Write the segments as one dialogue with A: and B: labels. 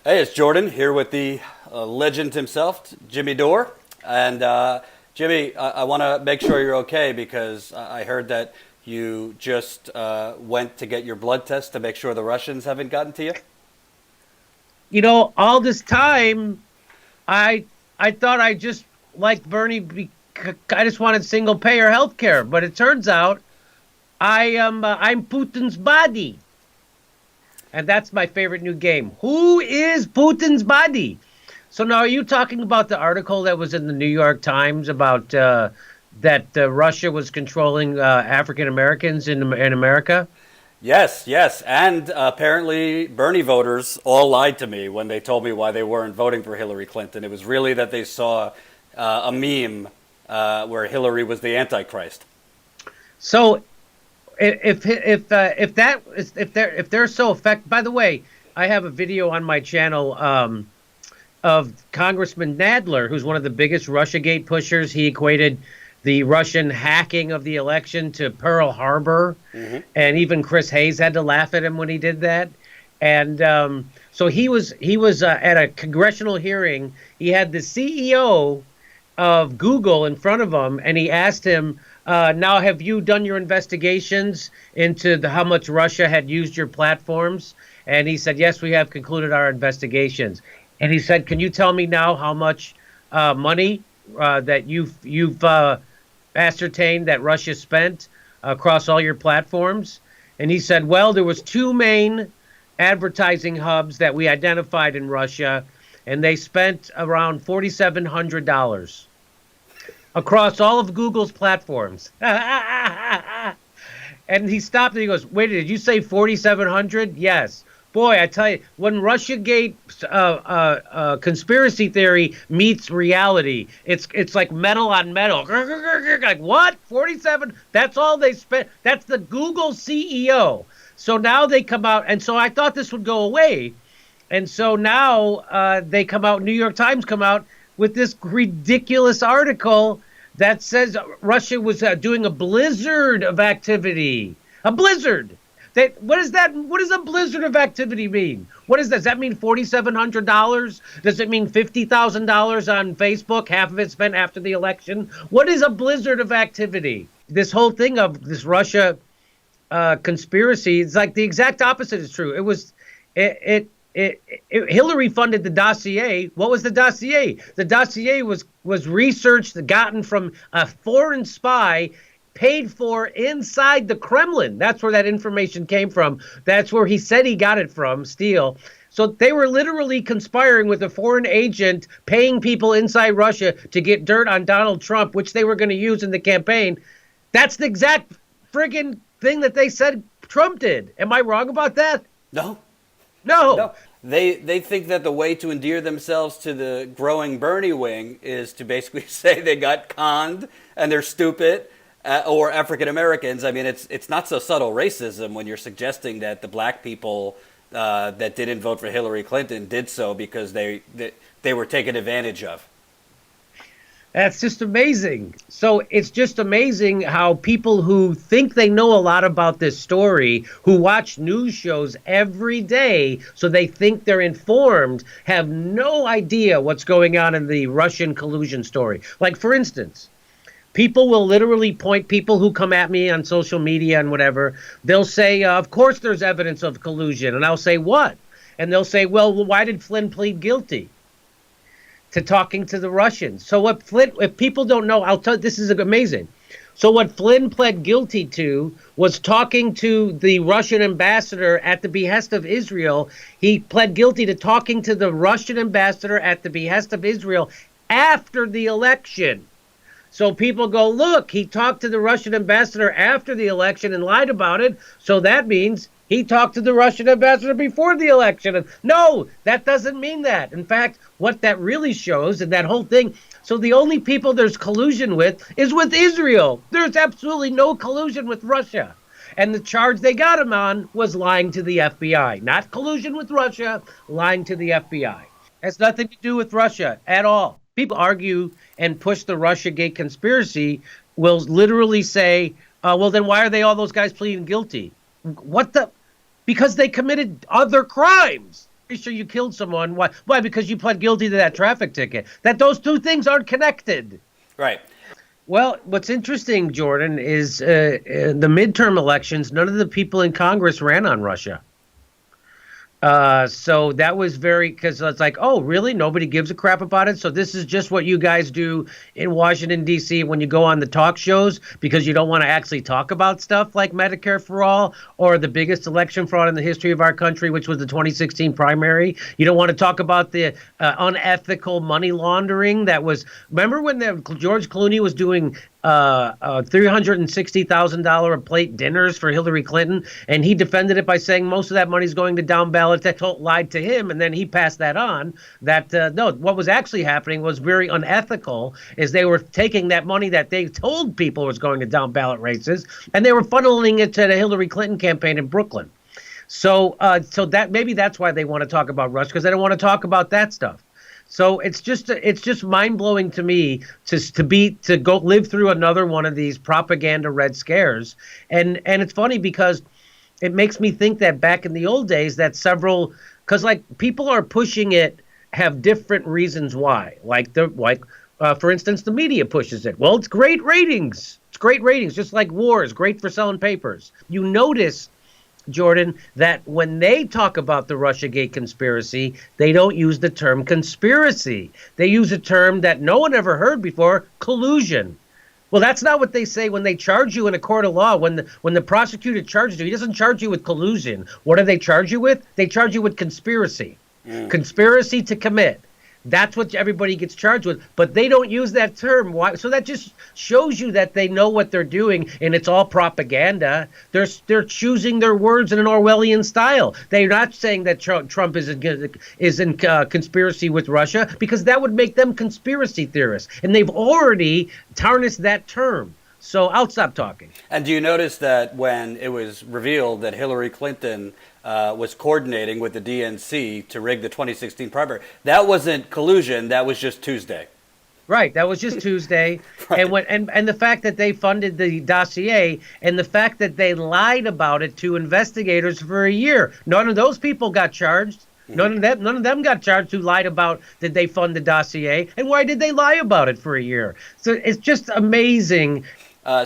A: Hey, it's Jordan here with the legend himself, Jimmy Dore. And Jimmy, I want to make sure you're okay because I heard that you just went to get your blood test to make sure the Russians haven't gotten to you.
B: All this time, I I thought I just liked Bernie. I just wanted single payer health care, but it turns out I'm Putin's body, and that's my favorite new game. Who is Putin's body? So now, are you talking about the article that was in the New York Times about that Russia was controlling African Americans in America?
A: Yes, yes. And apparently, Bernie voters all lied to me when they told me why they weren't voting for Hillary Clinton. It was really that they saw a meme where Hillary was the Antichrist.
B: So if they're so effective. By the way, I have a video on my channel of Congressman Nadler, who's one of the biggest RussiaGate pushers. He equated the Russian hacking of the election to Pearl Harbor, and even Chris Hayes had to laugh at him when he did that. And so he was at a congressional hearing. He had the CEO of Google in front of him, and he asked him, now, have you done your investigations into how much Russia had used your platforms? And he said, yes, we have concluded our investigations. And he said, can you tell me now how much money that you've ascertained that Russia spent across all your platforms? And he said, well, there was two main advertising hubs that we identified in Russia, and they spent around $4,700 across all of Google's platforms. And he stopped and he goes, wait, did you say 4,700? Yes. Boy, I tell you, when RussiaGate conspiracy theory meets reality, it's like metal on metal. Like, what? 47? That's all they spent. That's the Google CEO. So now they come out, and so I thought this would go away. And so now they come out, New York Times come out with this ridiculous article that says Russia was doing a blizzard of activity. A blizzard. What is that? What does a blizzard of activity mean? What is that? Does that mean $4,700? Does it mean $50,000 on Facebook? Half of it spent after the election? What is a blizzard of activity? This whole thing of this Russia conspiracy, it's like the exact opposite is true. Hillary funded the dossier. What was the dossier? The dossier was research gotten from a foreign spy, paid for inside the Kremlin. That's where that information came from. That's where he said he got it from, Steele. So they were literally conspiring with a foreign agent, paying people inside Russia to get dirt on Donald Trump, which they were going to use in the campaign. That's the exact friggin' thing that they said Trump did. Am I wrong about that?
A: No.
B: No.
A: No. They think that the way to endear themselves to the growing Bernie wing is to basically say they got conned and they're stupid, or African Americans. I mean, it's not so subtle racism when you're suggesting that the black people that didn't vote for Hillary Clinton did so because they were taken advantage of.
B: That's just amazing. So it's just amazing how people who think they know a lot about this story, who watch news shows every day, so they think they're informed, have no idea what's going on in the Russian collusion story. Like, for instance, people will literally point, people who come at me on social media and whatever, they'll say, of course there's evidence of collusion. And I'll say, what? And they'll say, well, why did Flynn plead guilty to talking to the Russians? So what Flynn, if people don't know, I'll tell you, this is amazing. So what Flynn pled guilty to was talking to the Russian ambassador at the behest of Israel. He pled guilty to talking to the Russian ambassador at the behest of Israel after the election. So people go, look, he talked to the Russian ambassador after the election and lied about it. So that means he talked to the Russian ambassador before the election. And no, that doesn't mean that. In fact, what that really shows, and that whole thing, so the only people there's collusion with is with Israel. There's absolutely no collusion with Russia. And the charge they got him on was lying to the FBI. Not collusion with Russia, lying to the FBI. Has nothing to do with Russia at all. People argue and push the RussiaGate conspiracy, will literally say, well, then why are all those guys pleading guilty? What the? Because they committed other crimes. sure you killed someone. Why? Why? Because you pled guilty to that traffic ticket. That those two things aren't connected.
A: Right.
B: Well, what's interesting, Jordan, is the midterm elections. None of the people in Congress ran on Russia. So that was because it's like, oh, really? Nobody gives a crap about it. So this is just what you guys do in Washington, D.C. when you go on the talk shows because you don't want to actually talk about stuff like Medicare for All or the biggest election fraud in the history of our country, which was the 2016 primary. You don't want to talk about the unethical money laundering that was. Remember when George Clooney was doing $360,000 a plate dinners for Hillary Clinton, and he defended it by saying most of that money is going to down ballot. That lied to him, and then he passed that on. That no, what was actually happening was very unethical. Is they were taking that money that they told people was going to down ballot races, and they were funneling it to the Hillary Clinton campaign in Brooklyn. So that maybe that's why they want to talk about Russia, because they don't want to talk about that stuff. So it's just mind blowing to me to go live through another one of these propaganda red scares, and it's funny because it makes me think that back in the old days that because like people are pushing it have different reasons why, for instance the media pushes it. Well, it's great ratings. It's great ratings, just like war is great for selling papers. You notice, Jordan, that when they talk about the RussiaGate conspiracy, they don't use the term conspiracy. They use a term that no one ever heard before, collusion. Well, that's not what they say when they charge you in a court of law. When the prosecutor charges you, he doesn't charge you with collusion. What do they charge you with? They charge you with conspiracy. Conspiracy to commit. That's what everybody gets charged with, but they don't use that term. Why? So that just shows you that they know what they're doing, and it's all propaganda. They're choosing their words in an Orwellian style. They're not saying that Trump is in conspiracy with Russia, because that would make them conspiracy theorists, and they've already tarnished that term. So I'll stop talking.
A: And do you notice that when it was revealed that Hillary Clinton was coordinating with the DNC to rig the 2016 primary, that wasn't collusion, that was just Tuesday.
B: Right, that was just Tuesday. Right. And the fact that they funded the dossier and the fact that they lied about it to investigators for a year. None of those people got charged. None of them got charged who lied about did they fund the dossier, and why did they lie about it for a year? So it's just amazing.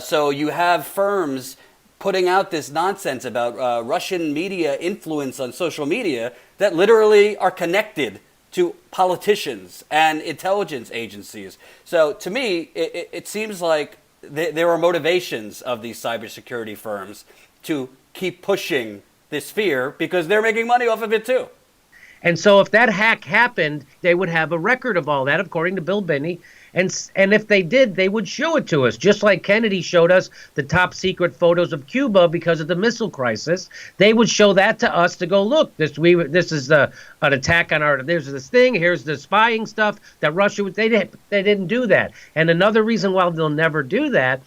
A: So you have firms putting out this nonsense about Russian media influence on social media that literally are connected to politicians and intelligence agencies. So to me, it seems like there are motivations of these cybersecurity firms to keep pushing this fear because they're making money off of it too.
B: And so if that hack happened, they would have a record of all that, according to Bill Binney. And if they did, they would show it to us, just like Kennedy showed us the top secret photos of Cuba because of the missile crisis. They would show that to us to go, look, this is an attack on our. There's this thing. Here's the spying stuff that Russia. They didn't do that. And another reason why they'll never do that,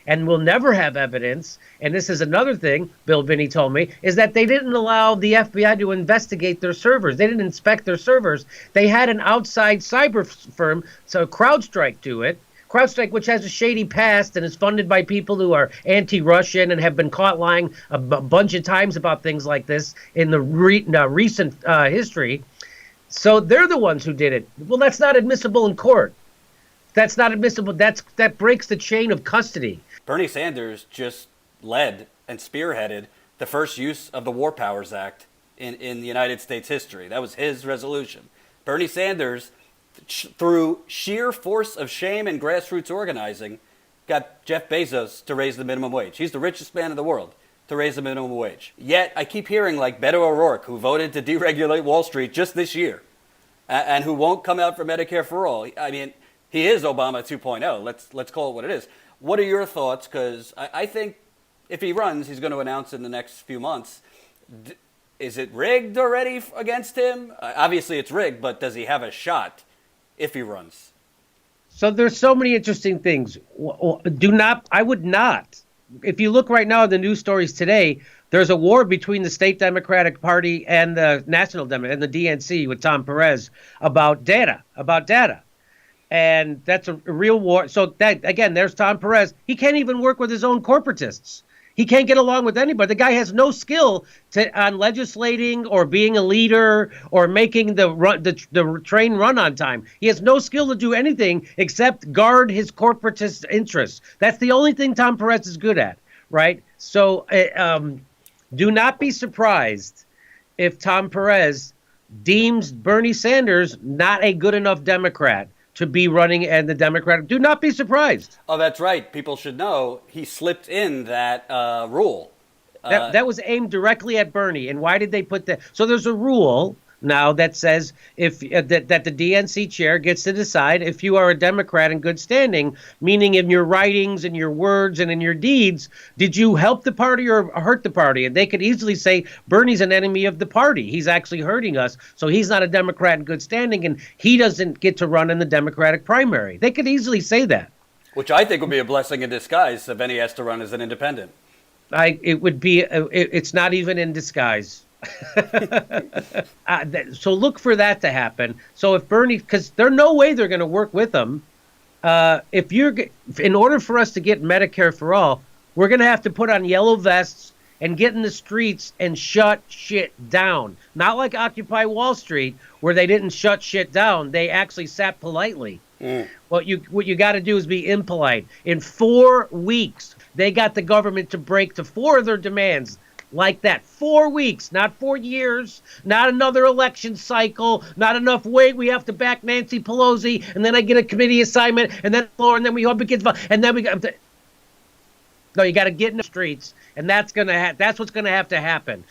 B: and will never have evidence, and this is another thing Bill Binney told me, is that they didn't allow the FBI to investigate their servers. They didn't inspect their servers. They had an outside cyber firm, so CrowdStrike, do it. CrowdStrike, which has a shady past and is funded by people who are anti-Russian and have been caught lying a bunch of times about things like this in the recent history. So they're the ones who did it. Well, that's not admissible in court. That's not admissible. That breaks the chain of custody.
A: Bernie Sanders just led and spearheaded the first use of the War Powers Act in the United States history. That was his resolution. Bernie Sanders, through sheer force of shame and grassroots organizing, got Jeff Bezos to raise the minimum wage. He's the richest man in the world to raise the minimum wage. Yet I keep hearing like Beto O'Rourke, who voted to deregulate Wall Street just this year and who won't come out for Medicare for all. I mean, he is Obama 2.0. Let's call it what it is. What are your thoughts? Because I think if he runs, he's going to announce in the next few months. Is it rigged already against him? Obviously it's rigged, but does he have a shot if he runs?
B: So there's so many interesting things. I would not. If you look right now at the news stories today, there's a war between the state Democratic Party and the National Democrat and the DNC with Tom Perez about data. And that's a real war. So that, again, there's Tom Perez. He can't even work with his own corporatists. He can't get along with anybody. The guy has no skill on legislating or being a leader or making the train run on time. He has no skill to do anything except guard his corporatist interests. That's the only thing Tom Perez is good at, right? So do not be surprised if Tom Perez deems Bernie Sanders not a good enough Democrat to be running in the Democratic. Do not be surprised.
A: Oh, that's right. People should know he slipped in that rule.
B: That was aimed directly at Bernie. And why did they put that? So there's a rule now that says if that the DNC chair gets to decide if you are a Democrat in good standing, meaning in your writings and your words and in your deeds, did you help the party or hurt the party? And they could easily say Bernie's an enemy of the party. He's actually hurting us. So he's not a Democrat in good standing and he doesn't get to run in the Democratic primary. They could easily say that.
A: Which I think would be a blessing in disguise if any has to run as an independent.
B: It would be. It's not even in disguise. So look for that to happen. So if Bernie, because there's no way they're going to work with them. In order for us to get Medicare for all, we're going to have to put on yellow vests and get in the streets and shut shit down. Not like Occupy Wall Street, where they didn't shut shit down. They actually sat politely. What you got to do is be impolite. In 4 weeks, they got the government to break to 4 of their demands. Like that. 4 weeks, not 4 years, not another election cycle, not enough wait. We have to back Nancy Pelosi, and then I get a committee assignment, and then we hope it gets, and then we got. No, you got to get in the streets, and that's what's going to have to happen.